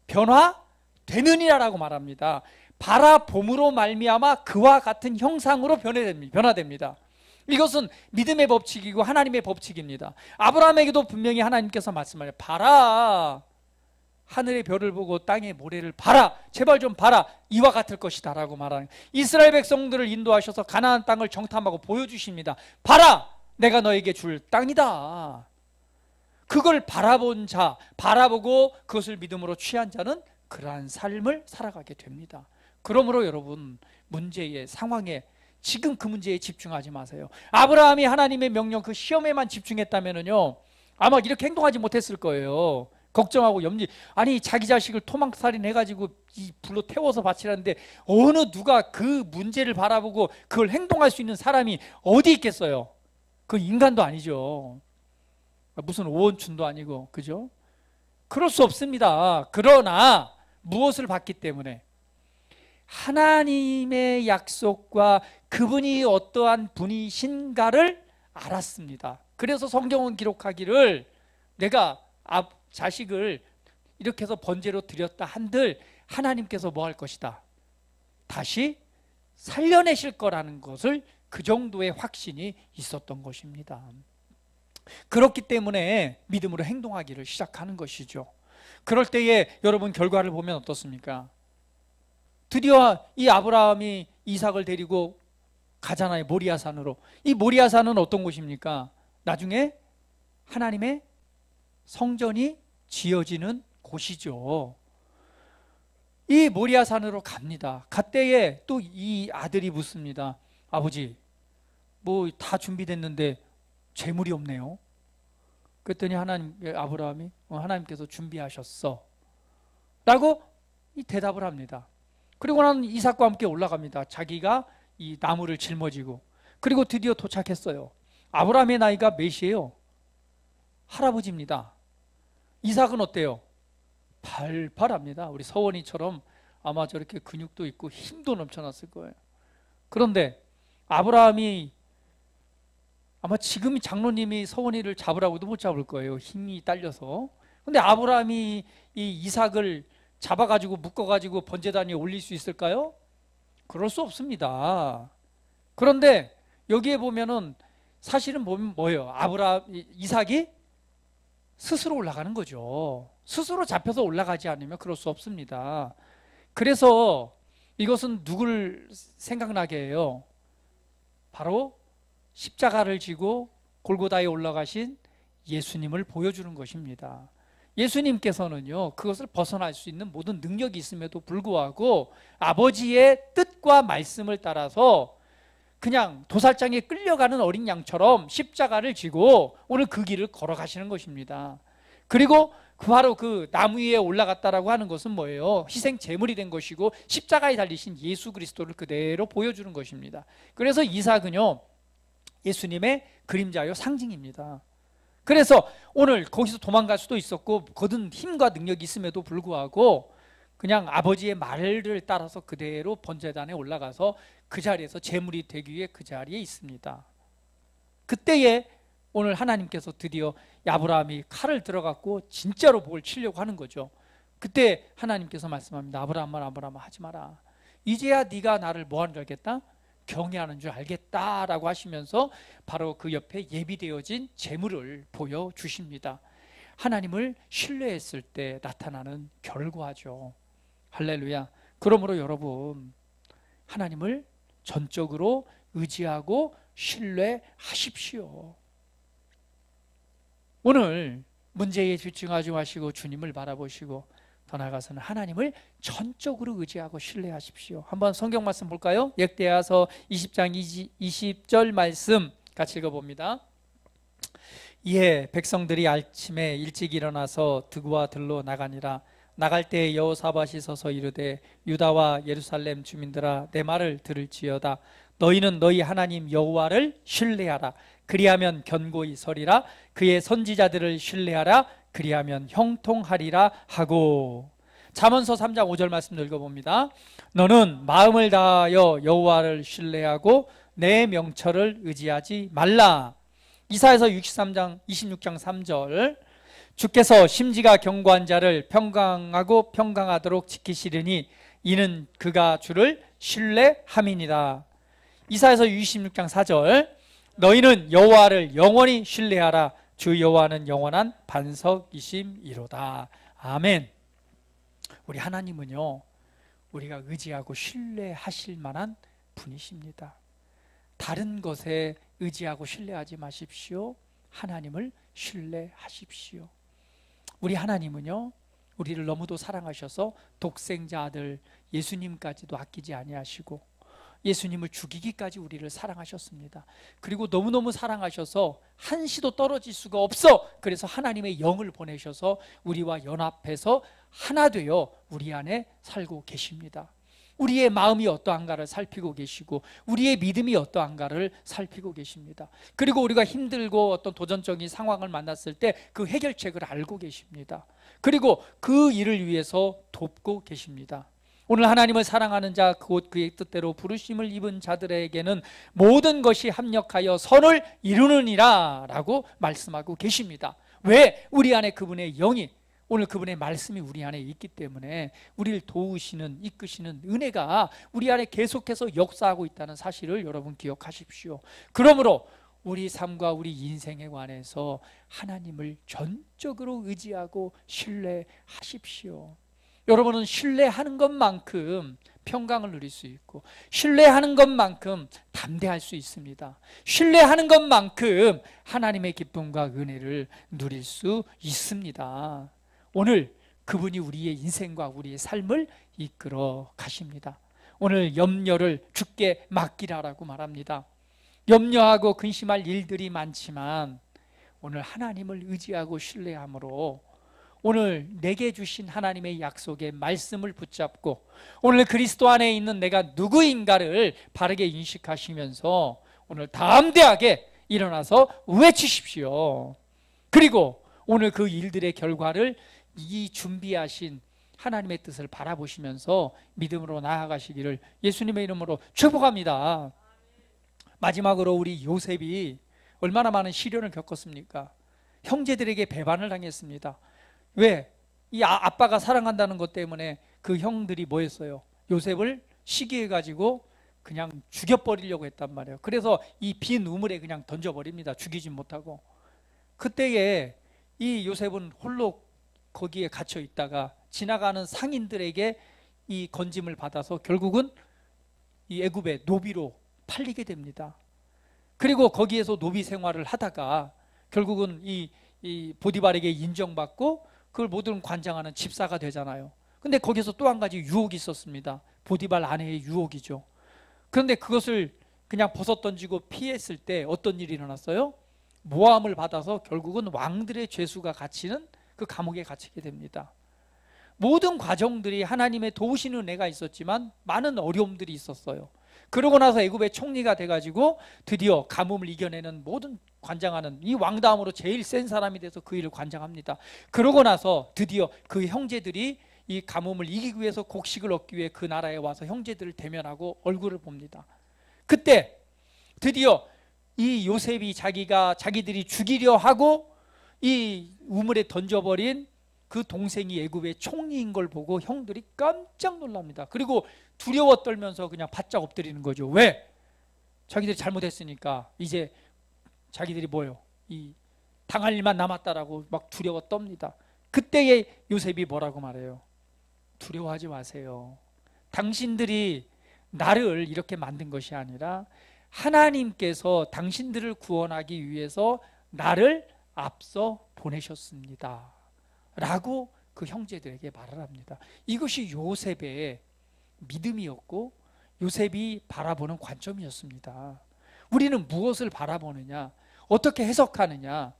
변화되느니라라고 말합니다. 바라봄으로 말미암아 그와 같은 형상으로 변화됩니다. 이것은 믿음의 법칙이고 하나님의 법칙입니다. 아브라함에게도 분명히 하나님께서 말씀하세요. 봐라, 하늘의 별을 보고 땅의 모래를 봐라, 제발 좀 봐라, 이와 같을 것이다 라고 말하는, 이스라엘 백성들을 인도하셔서 가나안 땅을 정탐하고 보여주십니다. 봐라, 내가 너에게 줄 땅이다. 그걸 바라본 자, 바라보고 그것을 믿음으로 취한 자는 그러한 삶을 살아가게 됩니다. 그러므로 여러분, 문제의 상황에, 지금 그 문제에 집중하지 마세요. 아브라함이 하나님의 명령 그 시험에만 집중했다면요, 아마 이렇게 행동하지 못했을 거예요. 걱정하고 아니 자기 자식을 토막살인해가지고 이 불로 태워서 바치라는데 어느 누가 그 문제를 바라보고 그걸 행동할 수 있는 사람이 어디 있겠어요? 그 인간도 아니죠. 무슨 오원춘도 아니고, 그죠? 그럴 수 없습니다. 그러나 무엇을 봤기 때문에? 하나님의 약속과 그분이 어떠한 분이신가를 알았습니다. 그래서 성경은 기록하기를 내가 자식을 이렇게 해서 번제로 드렸다 한들 하나님께서 뭐 할 것이다? 다시 살려내실 거라는 것을 그 정도의 확신이 있었던 것입니다. 그렇기 때문에 믿음으로 행동하기를 시작하는 것이죠. 그럴 때에 여러분 결과를 보면 어떻습니까? 드디어 이 아브라함이 이삭을 데리고 가잖아요. 모리아산으로. 이 모리아산은 어떤 곳입니까? 나중에 하나님의 성전이 지어지는 곳이죠. 이 모리아산으로 갑니다. 갓때에 또 이 아들이 묻습니다. 아버지, 뭐 다 준비됐는데 재물이 없네요. 그랬더니 아브라함이 하나님께서 준비하셨어 라고 이 대답을 합니다. 그리고 나는 이삭과 함께 올라갑니다. 자기가 이 나무를 짊어지고. 그리고 드디어 도착했어요. 아브라함의 나이가 몇이에요? 할아버지입니다. 이삭은 어때요? 팔팔합니다. 우리 서원이처럼 아마 저렇게 근육도 있고 힘도 넘쳐났을 거예요. 그런데 아브라함이 아마 지금 장로님이 서원이를 잡으라고도 못 잡을 거예요. 힘이 딸려서. 근데 아브라함이 이 이삭을 잡아가지고 묶어가지고 번제단 위에 올릴 수 있을까요? 그럴 수 없습니다. 그런데 여기에 보면은 사실은 뭐예요? 이삭이 스스로 올라가는 거죠. 스스로 잡혀서 올라가지 않으면 그럴 수 없습니다. 그래서 이것은 누굴 생각나게 해요? 바로 십자가를 지고 골고다에 올라가신 예수님을 보여주는 것입니다. 예수님께서는요, 그것을 벗어날 수 있는 모든 능력이 있음에도 불구하고 아버지의 뜻과 말씀을 따라서 그냥 도살장에 끌려가는 어린 양처럼 십자가를 지고 오늘 그 길을 걸어가시는 것입니다. 그리고 바로 그 나무 위에 올라갔다라고 하는 것은 뭐예요? 희생 제물이 된 것이고 십자가에 달리신 예수 그리스도를 그대로 보여주는 것입니다. 그래서 이삭은요, 예수님의 그림자요 상징입니다. 그래서 오늘 거기서 도망갈 수도 있었고 거든 힘과 능력이 있음에도 불구하고 그냥 아버지의 말을 따라서 그대로 번제단에 올라가서 그 자리에서 제물이 되기 위해 그 자리에 있습니다. 그때에 오늘 하나님께서 드디어 아브라함이 칼을 들어갖고 진짜로 목을 치려고 하는 거죠. 그때 하나님께서 말씀합니다. 아브라함아 하지 마라. 이제야 네가 나를 뭐하는 줄 알겠다? 경외하는 줄 알겠다라고 하시면서 바로 그 옆에 예비되어진 제물을 보여주십니다. 하나님을 신뢰했을 때 나타나는 결과죠. 할렐루야. 그러므로 여러분, 하나님을 전적으로 의지하고 신뢰하십시오. 오늘 문제에 집중하지 마시고 주님을 바라보시고 더 나아가서는 하나님을 전적으로 의지하고 신뢰하십시오. 한번 성경 말씀 볼까요? 역대하서 20장 20절 말씀 같이 읽어봅니다. 이에 백성들이 아침에 일찍 일어나서 드구와 들로 나가니라. 나갈 때 여호사밧이 서서 이르되 유다와 예루살렘 주민들아 내 말을 들을지어다. 너희는 너희 하나님 여호와를 신뢰하라. 그리하면 견고히 서리라. 그의 선지자들을 신뢰하라. 그리하면 형통하리라 하고. 잠언서 3장 5절 말씀 읽어봅니다. 너는 마음을 다하여 여호와를 신뢰하고 내 명철을 의지하지 말라. 이사야서 26장 3절 주께서 심지가 견고한 자를 평강하고 평강하도록 지키시리니 이는 그가 주를 신뢰함이니라. 이사야서 26장 4절 너희는 여호와를 영원히 신뢰하라. 주 여호와는 영원한 반석이심이로다. 아멘. 우리 하나님은요, 우리가 의지하고 신뢰하실 만한 분이십니다. 다른 것에 의지하고 신뢰하지 마십시오. 하나님을 신뢰하십시오. 우리 하나님은요, 우리를 너무도 사랑하셔서 독생자 아들 예수님까지도 아끼지 아니하시고 예수님을 죽이기까지 우리를 사랑하셨습니다. 그리고 너무너무 사랑하셔서 한시도 떨어질 수가 없어. 그래서 하나님의 영을 보내셔서 우리와 연합해서 하나 되어 우리 안에 살고 계십니다. 우리의 마음이 어떠한가를 살피고 계시고 우리의 믿음이 어떠한가를 살피고 계십니다. 그리고 우리가 힘들고 어떤 도전적인 상황을 만났을 때 그 해결책을 알고 계십니다. 그리고 그 일을 위해서 돕고 계십니다. 오늘 하나님을 사랑하는 자, 곧 그의 뜻대로 부르심을 입은 자들에게는 모든 것이 합력하여 선을 이루느니라 라고 말씀하고 계십니다. 왜? 우리 안에 그분의 영이, 오늘 그분의 말씀이 우리 안에 있기 때문에 우리를 도우시는, 이끄시는 은혜가 우리 안에 계속해서 역사하고 있다는 사실을 여러분 기억하십시오. 그러므로 우리 삶과 우리 인생에 관해서 하나님을 전적으로 의지하고 신뢰하십시오. 여러분은 신뢰하는 것만큼 평강을 누릴 수 있고, 신뢰하는 것만큼 담대할 수 있습니다. 신뢰하는 것만큼 하나님의 기쁨과 은혜를 누릴 수 있습니다. 오늘 그분이 우리의 인생과 우리의 삶을 이끌어 가십니다. 오늘 염려를 주께 맡기라라고 말합니다. 염려하고 근심할 일들이 많지만 오늘 하나님을 의지하고 신뢰함으로 오늘 내게 주신 하나님의 약속의 말씀을 붙잡고 오늘 그리스도 안에 있는 내가 누구인가를 바르게 인식하시면서 오늘 담대하게 일어나서 외치십시오. 그리고 오늘 그 일들의 결과를 이 준비하신 하나님의 뜻을 바라보시면서 믿음으로 나아가시기를 예수님의 이름으로 축복합니다. 마지막으로 우리 요셉이 얼마나 많은 시련을 겪었습니까? 형제들에게 배반을 당했습니다. 왜? 이 아빠가 사랑한다는 것 때문에 그 형들이 뭐 했어요? 요셉을 시기해가지고 그냥 죽여버리려고 했단 말이에요. 그래서 이 빈 우물에 그냥 던져버립니다. 죽이지 못하고. 그때에 이 요셉은 홀로 거기에 갇혀 있다가 지나가는 상인들에게 이 건짐을 받아서 결국은 이 애굽의 노비로 팔리게 됩니다. 그리고 거기에서 노비 생활을 하다가 결국은 이 보디발에게 인정받고 그걸 모든 관장하는 집사가 되잖아요. 근데 거기서 또 한 가지 유혹이 있었습니다. 보디발 아내의 유혹이죠. 그런데 그것을 그냥 벗어던지고 피했을 때 어떤 일이 일어났어요? 모함을 받아서 결국은 왕들의 죄수가 갇히는 그 감옥에 갇히게 됩니다. 모든 과정들이 하나님의 도우시는 은혜가 있었지만 많은 어려움들이 있었어요. 그러고 나서 애굽의 총리가 돼가지고 드디어 가뭄을 이겨내는 모든 관장하는 이 왕 다음으로 제일 센 사람이 돼서 그 일을 관장합니다. 그러고 나서 드디어 그 형제들이 이 가뭄을 이기기 위해서 곡식을 얻기 위해 그 나라에 와서 형제들을 대면하고 얼굴을 봅니다. 그때 드디어 이 요셉이 자기들이 죽이려 하고 이 우물에 던져버린 그 동생이 애굽의 총리인 걸 보고 형들이 깜짝 놀랍니다. 그리고 두려워 떨면서 그냥 바짝 엎드리는 거죠. 왜? 자기들이 잘못했으니까 이제 자기들이 뭐요? 이 당할 일만 남았다라고 막 두려워 떱니다. 그때에 요셉이 뭐라고 말해요? 두려워하지 마세요. 당신들이 나를 이렇게 만든 것이 아니라 하나님께서 당신들을 구원하기 위해서 나를 앞서 보내셨습니다. 라고 그 형제들에게 말을 합니다. 이것이 요셉의 믿음이었고 요셉이 바라보는 관점이었습니다. 우리는 무엇을 바라보느냐, 어떻게 해석하느냐,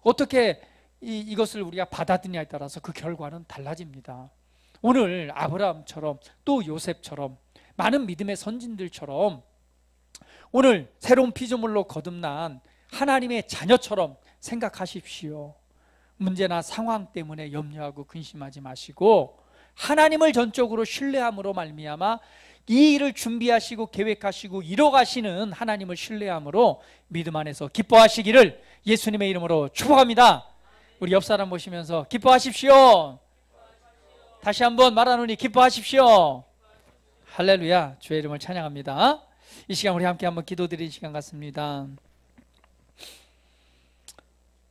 어떻게 이것을 우리가 받아들이냐에 따라서 그 결과는 달라집니다. 오늘 아브라함처럼 또 요셉처럼 많은 믿음의 선진들처럼 오늘 새로운 피조물로 거듭난 하나님의 자녀처럼 생각하십시오. 문제나 상황 때문에 염려하고 근심하지 마시고 하나님을 전적으로 신뢰함으로 말미암아 이 일을 준비하시고 계획하시고 이뤄가시는 하나님을 신뢰함으로 믿음 안에서 기뻐하시기를 예수님의 이름으로 축복합니다. 우리 옆 사람 보시면서 기뻐하십시오. 다시 한번 말하노니 기뻐하십시오. 할렐루야. 주의 이름을 찬양합니다. 이 시간 우리 함께 한번 기도드리는 시간 같습니다.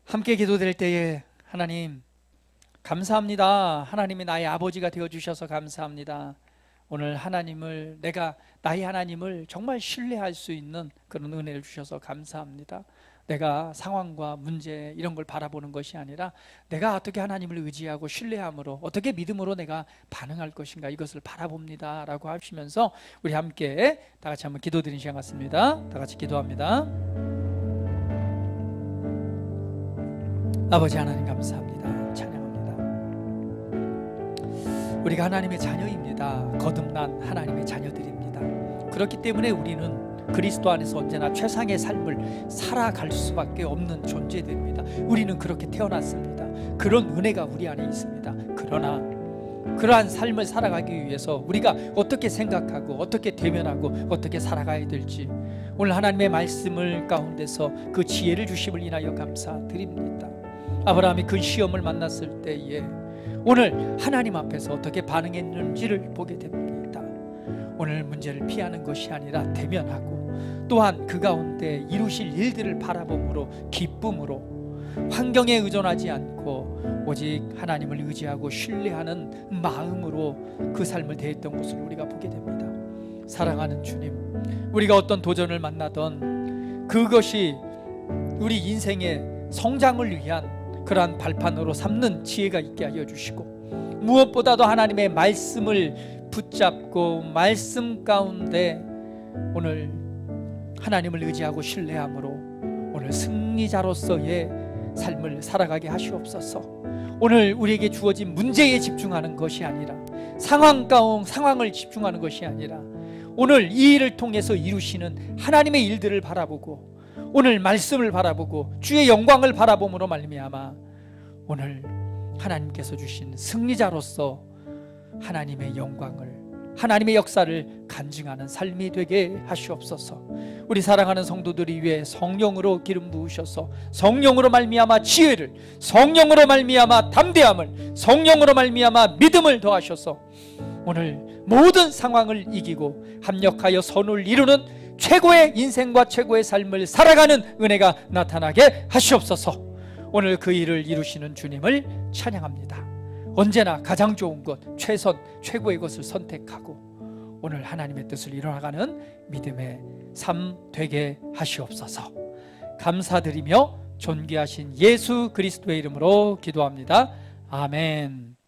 함께 기도드릴 때에 하나님 감사합니다. 하나님이 나의 아버지가 되어주셔서 감사합니다. 오늘 하나님을 내가 나의 하나님을 정말 신뢰할 수 있는 그런 은혜를 주셔서 감사합니다. 내가 상황과 문제 이런 걸 바라보는 것이 아니라 내가 어떻게 하나님을 의지하고 신뢰함으로 어떻게 믿음으로 내가 반응할 것인가 이것을 바라봅니다 라고 하시면서 우리 함께 다 같이 한번 기도드리는 시간 같습니다. 다 같이 기도합니다. 아버지 하나님 감사합니다. 찬양합니다. 우리가 하나님의 자녀입니다. 거듭난 하나님의 자녀들입니다. 그렇기 때문에 우리는 그리스도 안에서 언제나 최상의 삶을 살아갈 수밖에 없는 존재들입니다. 우리는 그렇게 태어났습니다. 그런 은혜가 우리 안에 있습니다. 그러나 그러한 삶을 살아가기 위해서 우리가 어떻게 생각하고 어떻게 대면하고 어떻게 살아가야 될지 오늘 하나님의 말씀을 가운데서 그 지혜를 주심을 인하여 감사드립니다. 아브라함이 그 시험을 만났을 때에 오늘 하나님 앞에서 어떻게 반응했는지를 보게 됩니다. 오늘 문제를 피하는 것이 아니라 대면하고 또한 그 가운데 이루실 일들을 바라봄으로 기쁨으로 환경에 의존하지 않고 오직 하나님을 의지하고 신뢰하는 마음으로 그 삶을 대했던 것을 우리가 보게 됩니다. 사랑하는 주님, 우리가 어떤 도전을 만나던 그것이 우리 인생의 성장을 위한 그러한 발판으로 삼는 지혜가 있게 하여 주시고 무엇보다도 하나님의 말씀을 붙잡고 말씀 가운데 오늘 하나님을 의지하고 신뢰함으로 오늘 승리자로서의 삶을 살아가게 하시옵소서. 오늘 우리에게 주어진 문제에 집중하는 것이 아니라 상황을 집중하는 것이 아니라 오늘 이 일을 통해서 이루시는 하나님의 일들을 바라보고 오늘 말씀을 바라보고 주의 영광을 바라봄으로 말미암아 오늘 하나님께서 주신 승리자로서 하나님의 영광을 하나님의 역사를 간증하는 삶이 되게 하시옵소서. 우리 사랑하는 성도들이 위해 성령으로 기름 부으셔서 성령으로 말미암아 지혜를, 성령으로 말미암아 담대함을, 성령으로 말미암아 믿음을 더하셔서 오늘 모든 상황을 이기고 합력하여 선을 이루는 최고의 인생과 최고의 삶을 살아가는 은혜가 나타나게 하시옵소서. 오늘 그 일을 이루시는 주님을 찬양합니다. 언제나 가장 좋은 것, 최선, 최고의 것을 선택하고 오늘 하나님의 뜻을 이뤄나가는 믿음의 삶 되게 하시옵소서. 감사드리며 존귀하신 예수 그리스도의 이름으로 기도합니다. 아멘.